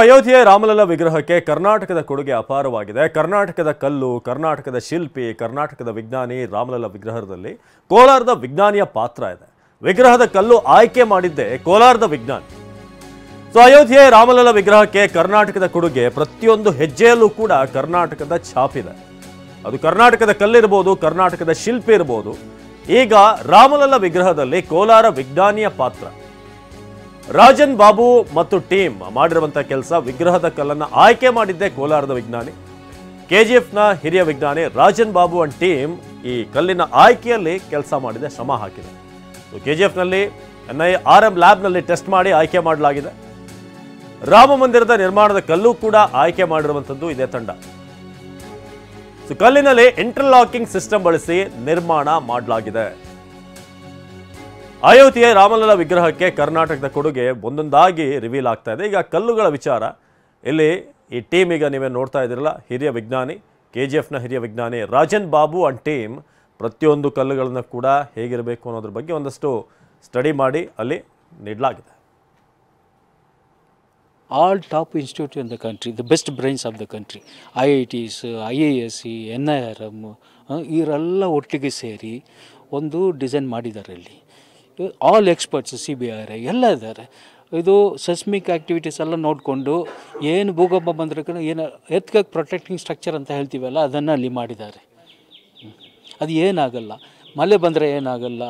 ಅಯೋಧ್ಯೆಯ ರಾಮಲಲ್ಲ ವಿಗ್ರಹಕ್ಕೆ ಕರ್ನಾಟಕದ ಕೊಡುಗೆ ಅಪಾರವಾಗಿದೆ. ಕರ್ನಾಟಕದ ಕಲ್ಲು, ಕರ್ನಾಟಕದ ಶಿಲ್ಪಿ, ಕರ್ನಾಟಕದ ವಿಜ್ಞಾನಿ ರಾಮಲಲ್ಲ ವಿಗ್ರಹದಲ್ಲಿ ಕೋಲಾರದ ವಿಜ್ಞಾನಿಯ ಪಾತ್ರ ಇದೆ. ವಿಗ್ರಹದ ಕಲ್ಲು ಆಯ್ಕೆ ಮಾಡಿದ್ದೆ ಕೋಲಾರದ ವಿಜ್ಞಾನಿ. ಅಯೋಧ್ಯೆಯ ರಾಮಲಲ್ಲ ವಿಗ್ರಹಕ್ಕೆ ಕರ್ನಾಟಕದ ಕೊಡುಗೆ ಪ್ರತಿಯೊಂದು ಹೆಜ್ಜೆಯಲ್ಲೂ ಕೂಡ ಕರ್ನಾಟಕದ ಛಾಪಿದೆ. ಅದು ಕರ್ನಾಟಕದ ಕಲ್ಲಿರಬಹುದು, ಕರ್ನಾಟಕದ ಶಿಲ್ಪಿ ಇರಬಹುದು. ಈಗ ರಾಮಲಲ್ಲ ವಿಗ್ರಹದಲ್ಲಿ ಕೋಲಾರ ವಿಜ್ಞಾನಿಯ ಪಾತ್ರ. ರಾಜನ್ ಬಾಬು ಮತ್ತು ಟೀಮ್ ಮಾಡಿರುವಂತಹ ಕೆಲಸ. ವಿಗ್ರಹದ ಕಲ್ಲನ್ನು ಆಯ್ಕೆ ಮಾಡಿದ್ದೆ ಕೋಲಾರದ ವಿಜ್ಞಾನಿ. ಕೆಜಿಎಫ್ನ ಹಿರಿಯ ವಿಜ್ಞಾನಿ ರಾಜನ್ ಬಾಬು ಅಂಡ್ ಟೀಮ್ ಈ ಕಲ್ಲಿನ ಆಯ್ಕೆಯಲ್ಲಿ ಕೆಲಸ ಮಾಡಿದೆ, ಶ್ರಮ ಹಾಕಿದೆ. ಕೆಜಿಎಫ್ನಲ್ಲಿ NIRM ಲ್ಯಾಬ್ನಲ್ಲಿ ಟೆಸ್ಟ್ ಮಾಡಿ ಆಯ್ಕೆ ಮಾಡಲಾಗಿದೆ. ರಾಮ ಮಂದಿರದ ನಿರ್ಮಾಣದ ಕಲ್ಲು ಕೂಡ ಆಯ್ಕೆ ಮಾಡಿರುವಂಥದ್ದು ಇದೇ ತಂಡ. ಕಲ್ಲಿನಲ್ಲಿ ಇಂಟರ್ಲಾಕಿಂಗ್ ಸಿಸ್ಟಮ್ ಬಳಸಿ ನಿರ್ಮಾಣ ಮಾಡಲಾಗಿದೆ. ಅಯೋಧ್ಯೆಯ ರಾಮಲಲ್ಲ ವಿಗ್ರಹಕ್ಕೆ ಕರ್ನಾಟಕದ ಕೊಡುಗೆ ಒಂದೊಂದಾಗಿ ರಿವೀಲ್ ಆಗ್ತಾ ಇದೆ. ಈಗ ಕಲ್ಲುಗಳ ವಿಚಾರ ಇಲ್ಲಿ ಈ ಟೀಮ್ ಈಗ ನೀವೇ ನೋಡ್ತಾ ಇದ್ದೀರಲ್ಲ, ಹಿರಿಯ ವಿಜ್ಞಾನಿ, KGFನ ಹಿರಿಯ ವಿಜ್ಞಾನಿ ರಾಜನ್ ಬಾಬು ಅಂಡ್ ಟೀಮ್ ಪ್ರತಿಯೊಂದು ಕಲ್ಲುಗಳನ್ನು ಕೂಡ ಹೇಗಿರಬೇಕು ಅನ್ನೋದ್ರ ಬಗ್ಗೆ ಒಂದಷ್ಟು ಸ್ಟಡಿ ಮಾಡಿ ಅಲ್ಲಿ ನೀಡಲಾಗಿದೆ. All top institutes in the country, the best brains of the country, IITs, IISc, NIRM, ಇವರೆಲ್ಲ ಒಟ್ಟಿಗೆ ಸೇರಿ ಒಂದು ಡಿಸೈನ್ ಮಾಡಿದ್ದಾರೆ. ಇಲ್ಲಿ ಆಲ್ ಎಕ್ಸ್ಪರ್ಟ್ಸ್, CBRI ಎಲ್ಲ ಇದ್ದಾರೆ. ಇದು ಸೆಸ್ಮಿಕ್ ಆ್ಯಕ್ಟಿವಿಟೀಸ್ ಎಲ್ಲ ನೋಡಿಕೊಂಡು ಏನು ಭೂಕಂಪ ಬಂದರೆ ಏನು ಎರ್ತ್ಕ್ವೇಕ್ ಪ್ರೊಟೆಕ್ಟಿಂಗ್ ಸ್ಟ್ರಕ್ಚರ್ ಅಂತ ಹೇಳ್ತೀವಲ್ಲ, ಅದನ್ನು ಅಲ್ಲಿ ಮಾಡಿದ್ದಾರೆ. ಅದು ಏನಾಗಲ್ಲ, ಮಳೆ ಬಂದರೆ ಏನಾಗಲ್ಲ,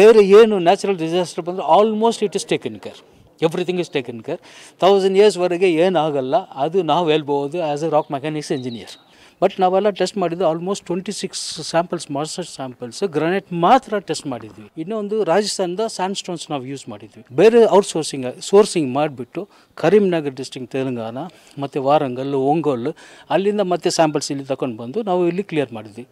ಬೇರೆ ಏನು ನ್ಯಾಚುರಲ್ ಡಿಸಾಸ್ಟರ್ ಬಂದರೆ almost it is taken care. Everything is taken care. 1000 yearsವರೆಗೆ ಏನಾಗಲ್ಲ, ಅದು ನಾವು ಹೇಳ್ಬೋದು as A rock mechanics engineer. But ನಾವೆಲ್ಲ ಟೆಸ್ಟ್ ಮಾಡಿದ್ದು almost 26 samples, master samples granite ಮಾತ್ರ ಟೆಸ್ಟ್ ಮಾಡಿದ್ವಿ. ಇನ್ನೊಂದು ರಾಜಸ್ಥಾನದ ಸ್ಯಾಂಡ್ ಸ್ಟೋನ್ಸ್ ನಾವು ಯೂಸ್ ಮಾಡಿದ್ವಿ. ಬೇರೆ ಸೋರ್ಸಿಂಗ್ ಮಾಡಿಬಿಟ್ಟು ಕರೀಂನಗರ್ ಡಿಸ್ಟ್ರಿಕ್ಟ್, ತೆಲಂಗಾಣ ಮತ್ತು ವಾರಂಗಲ್, ಒಂಗೋಲ್, ಅಲ್ಲಿಂದ ಮತ್ತೆ ಸ್ಯಾಂಪಲ್ಸ್ ಇಲ್ಲಿ ತಗೊಂಡು ಬಂದು ನಾವು ಇಲ್ಲಿ ಕ್ಲಿಯರ್ ಮಾಡಿದ್ವಿ.